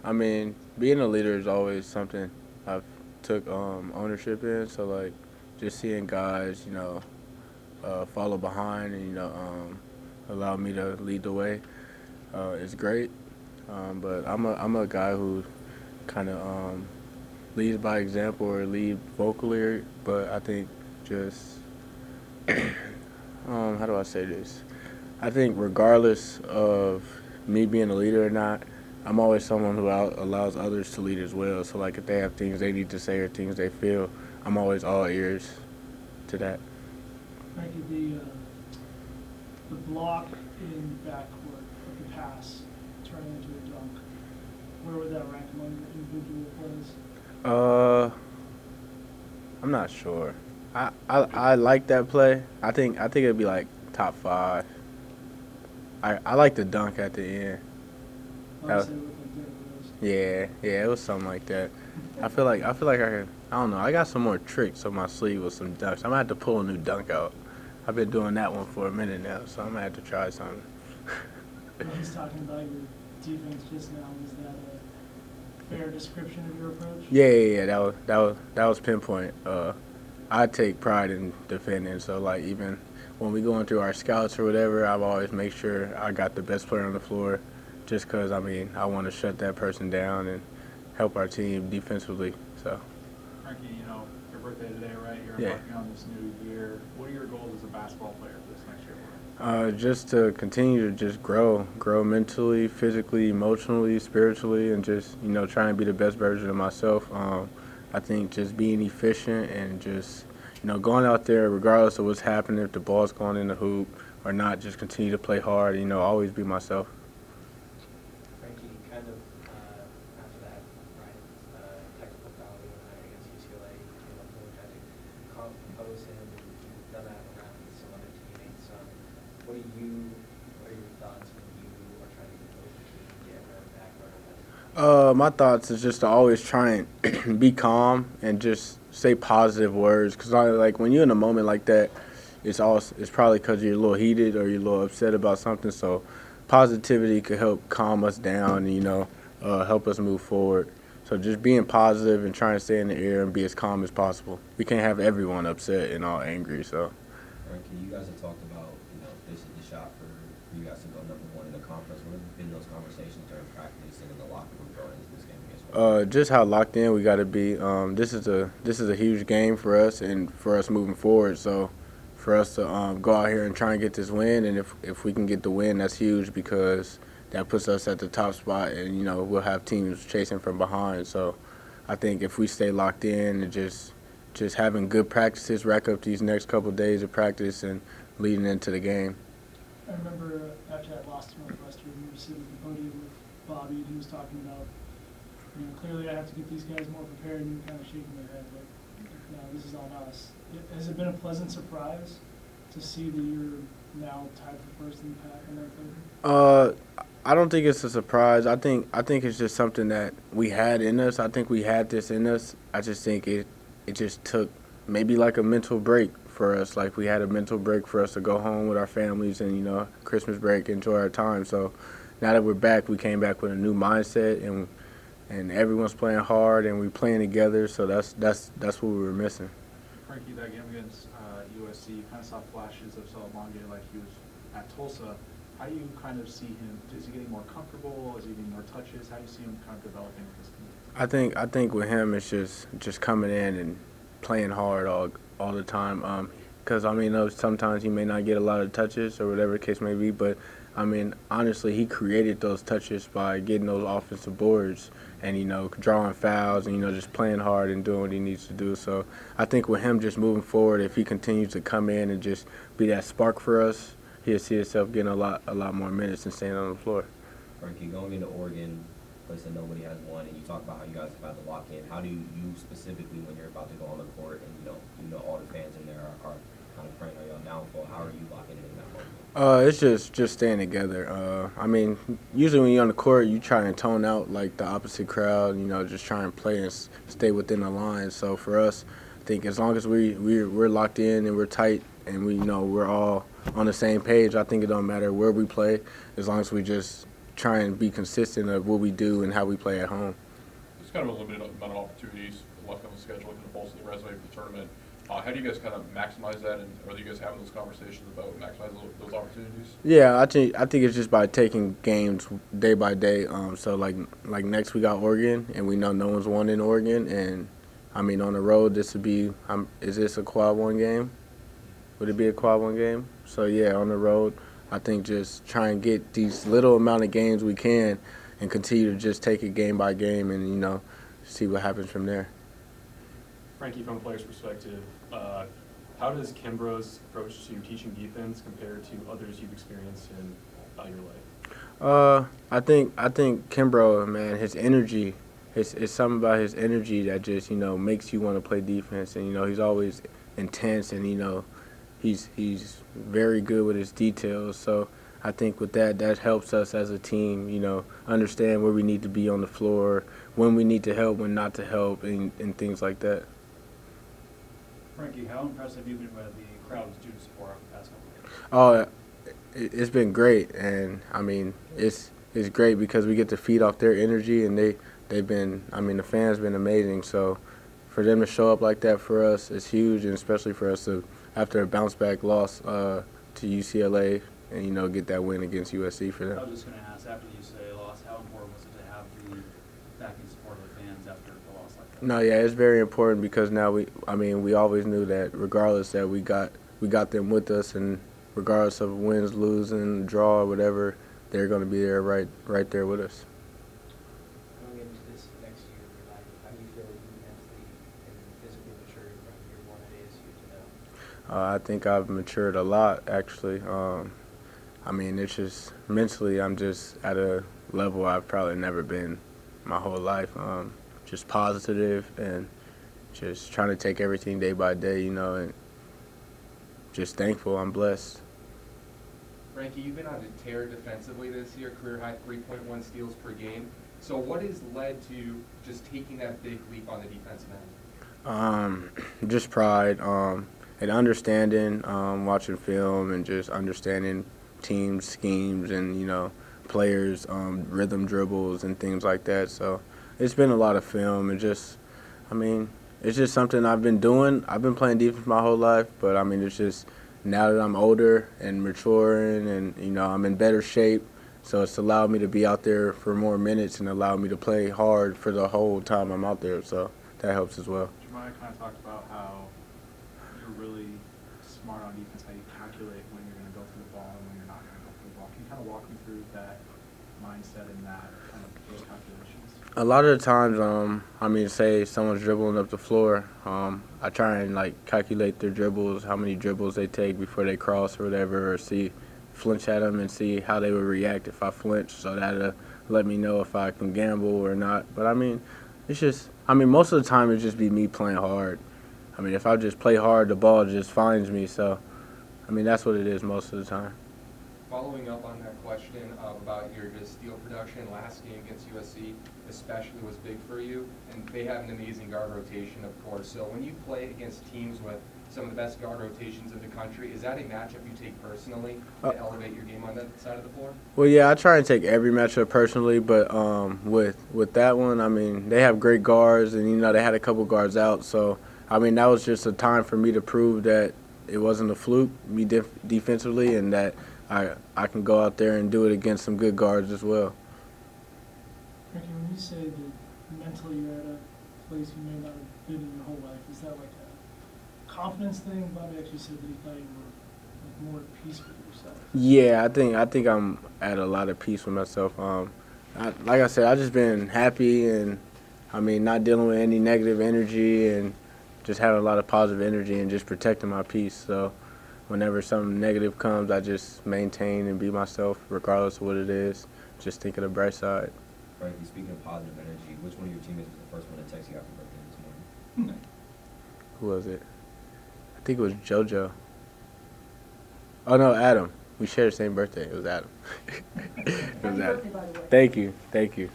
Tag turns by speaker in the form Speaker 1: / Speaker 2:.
Speaker 1: I mean, being a leader is always something I've took ownership in. So like, just seeing guys, follow behind and allow me to lead the way is great. But I'm a guy who kind of leads by example or lead vocally. But I think just how do I say this? I think regardless of me being a leader or not, I'm always someone who allows others to lead as well. So like if they have things they need to say or things they feel, I'm always all ears to that.
Speaker 2: Frankie, the block in backcourt of the pass turning into a dunk, where would that rank among your individual plays?
Speaker 1: Uh, I'm not sure. I like that play. I think it'd be like top five. I like the dunk at the end. That was,
Speaker 2: Obviously, it looked like Derrick Rose.
Speaker 1: yeah, it was something like that. I feel like I can. I don't know. I got some more tricks up my sleeve with some dunks. I'm gonna have to pull a new dunk out. I've been doing that one for a minute now, so I'm gonna have to try something.
Speaker 2: When he's talking about your defense just now, is that a fair description of your approach?
Speaker 1: Yeah. That was pinpoint. I take pride in defending, so like even when we going through our scouts or whatever, I've always make sure I got the best player on the floor, just because I want to shut that person down and help our team defensively. So
Speaker 3: Frankie, your birthday today, right? You're
Speaker 1: yeah.
Speaker 3: embarking on this new year. What are your goals as a basketball player for this next year?
Speaker 1: Just to continue to just grow mentally, physically, emotionally, spiritually, and just try and be the best version of myself. I think just being efficient and just going out there regardless of what's happening, if the ball's going in the hoop or not, just continue to play hard. Always be myself.
Speaker 4: Frankie, kind of after that Ryan's technical foul the other night against UCLA, you came up to him, tried to compose him, and you've done that around with some other teammates. What are your thoughts when you are trying to compose the team, get everyone back where it was?
Speaker 1: My thoughts is just to always try and be calm and just say positive words. Cause like when you're in a moment like that, it's probably because you're a little heated or you're a little upset about something. So positivity could help calm us down and help us move forward. So just being positive and trying to stay in the air and be as calm as possible. We can't have everyone upset and all angry. So.
Speaker 5: Frankie, you guys have talked about, this is the shot for you guys to go #1 in the conference. What have been those conversations during practice and in the locker room going into this game against Washington?
Speaker 1: Just how locked in we got to be. This is a huge game for us and for us moving forward. So for us to go out here and try and get this win, and if we can get the win, that's huge because that puts us at the top spot, and we'll have teams chasing from behind. So I think if we stay locked in and just having good practices, rack up these next couple of days of practice and leading into the game.
Speaker 2: I remember after that loss to Northwestern, we were sitting at the podium with Bobby, and he was talking about, clearly I have to get these guys more prepared, and you were kind of shaking their head, like, no, this is on us. Has it been a pleasant surprise to see that you're now tied for first in the pack in that third?
Speaker 1: I don't think it's a surprise. I think it's just something that we had in us. I think we had this in us. I just think it just took maybe like a mental break for us. Like we had a mental break for us to go home with our families and Christmas break, enjoy our time. So now that we're back, we came back with a new mindset and everyone's playing hard and we're playing together. So that's what we were missing.
Speaker 3: Frankie, that game against USC, you kind of saw flashes of Salmonga like he was at Tulsa. How do you kind of see him? Is he getting more comfortable? Is he getting more touches? How do you see him kind of developing with this team?
Speaker 1: I think with him it's just coming in and playing hard all the time. Because sometimes he may not get a lot of touches or whatever the case may be, but honestly, he created those touches by getting those offensive boards and drawing fouls and just playing hard and doing what he needs to do. So I think with him just moving forward, if he continues to come in and just be that spark for us, he'll see himself getting a lot more minutes and staying on the floor.
Speaker 5: Frankie, going into Oregon, place that nobody has won, and you talk about how you guys have had the lock in. How do you specifically, when you're about to go on the court and all the fans in there are kind of praying on your downfall, how are you locking in that moment?
Speaker 1: It's just staying together. Usually when you're on the court, you try and tone out like the opposite crowd. Just try and play and stay within the line. So for us, I think as long as we're locked in and we're tight and we know we're all on the same page, I think it don't matter where we play, as long as we just try and be consistent of what we do and how we play at home.
Speaker 6: It's kind of a limited amount of opportunities left on the schedule, kind of falls to the resume for the tournament. How do you guys kind of maximize that, and are you guys having those conversations about maximizing those opportunities?
Speaker 1: Yeah, I think it's just by taking games day by day. So like next we got Oregon, and we know no one's won in Oregon, and I mean on the road this would be is this a quad one game? Would it be a quad one game? So yeah, on the road, I think just try and get these little amount of games we can, and continue to just take it game by game, and see what happens from there.
Speaker 7: Frankie, from a player's perspective, how does Kimbrough's approach to teaching defense compare to others you've experienced in your life?
Speaker 1: I think Kimbrough, man, his energy, it's something about his energy that just makes you want to play defense, and he's always intense, and he's very good with his details. So I think with that helps us as a team, understand where we need to be on the floor, when we need to help, when not to help, and things like that.
Speaker 8: Frankie, how impressed have you been by the crowd's student support over the past couple of games?
Speaker 1: It's been great, and I mean it's great because we get to feed off their energy, and they've been, the fans been amazing. So for them to show up like that for us is huge, and especially for us to, after a bounce back loss to UCLA, and get that win against USC for them.
Speaker 8: I was just going to ask, after the UCLA loss, how important was it to have the backing support of the fans after the loss like that?
Speaker 1: No, yeah, it's very important because now we always knew that regardless that we got them with us, and regardless of wins, losing, draw, or whatever, they're going to be there right there with us.
Speaker 4: Going into this next year of your life, how do you feel you mentally and physically matured from year one at ASU to now?
Speaker 1: I think I've matured a lot, actually. It's just mentally, I'm just at a level I've probably never been my whole life. Just positive and just trying to take everything day by day, and just thankful. I'm blessed.
Speaker 9: Frankie, you've been on a tear defensively this year, career high 3.1 steals per game. So what has led to just taking that big leap on the defensive end?
Speaker 1: Just pride, and understanding, watching film, and just understanding team schemes and players, rhythm dribbles and things like that. So it's been a lot of film, and just it's just something I've been doing. I've been playing defense my whole life, but it's just now that I'm older and maturing, and I'm in better shape, so it's allowed me to be out there for more minutes and allowed me to play hard for the whole time I'm out there. So that helps as well.
Speaker 3: Jeremiah kind of talked about how you're really smart on defense, how you calculate when you're going to go through the ball and when you're not going to go through the ball. Can you kind of walk me through that mindset and that kind of those calculations?
Speaker 1: A lot of the times, say someone's dribbling up the floor, I try and calculate their dribbles, how many dribbles they take before they cross or whatever, or flinch at them and see how they would react if I flinch, so that'll let me know if I can gamble or not. But it's just, most of the time it just be me playing hard. If I just play hard, the ball just finds me. So, that's what it is most of the time.
Speaker 9: Following up on that question about your just steal production, last game against USC especially was big for you, and they have an amazing guard rotation, of course. So when you play against teams with some of the best guard rotations in the country, is that a matchup you take personally to elevate your game on that side of the floor?
Speaker 1: Well, yeah, I try and take every matchup personally, but with that one, they have great guards, and they had a couple guards out, so that was just a time for me to prove that it wasn't a fluke, me defensively, and that I can go out there and do it against some good guards as well.
Speaker 2: Frankie, when you say that mentally you're at a place you may not have been in your whole life, is that like a confidence thing? Bobby actually said that he thought you were more at peace with yourself.
Speaker 1: Yeah, I think I'm at a lot of peace with myself. Like I said, I've just been happy, and not dealing with any negative energy, and just having a lot of positive energy and just protecting my peace. So whenever something negative comes, I just maintain and be myself regardless of what it is. Just think of the bright side.
Speaker 5: Frankie, speaking of positive energy, which one of your teammates was the first one to text you happy birthday this morning?
Speaker 1: Who was it? I think it was JoJo. Oh, no, Adam. We share the same birthday. It was Adam. It was Adam.
Speaker 10: Birthday, by the way.
Speaker 1: Thank you.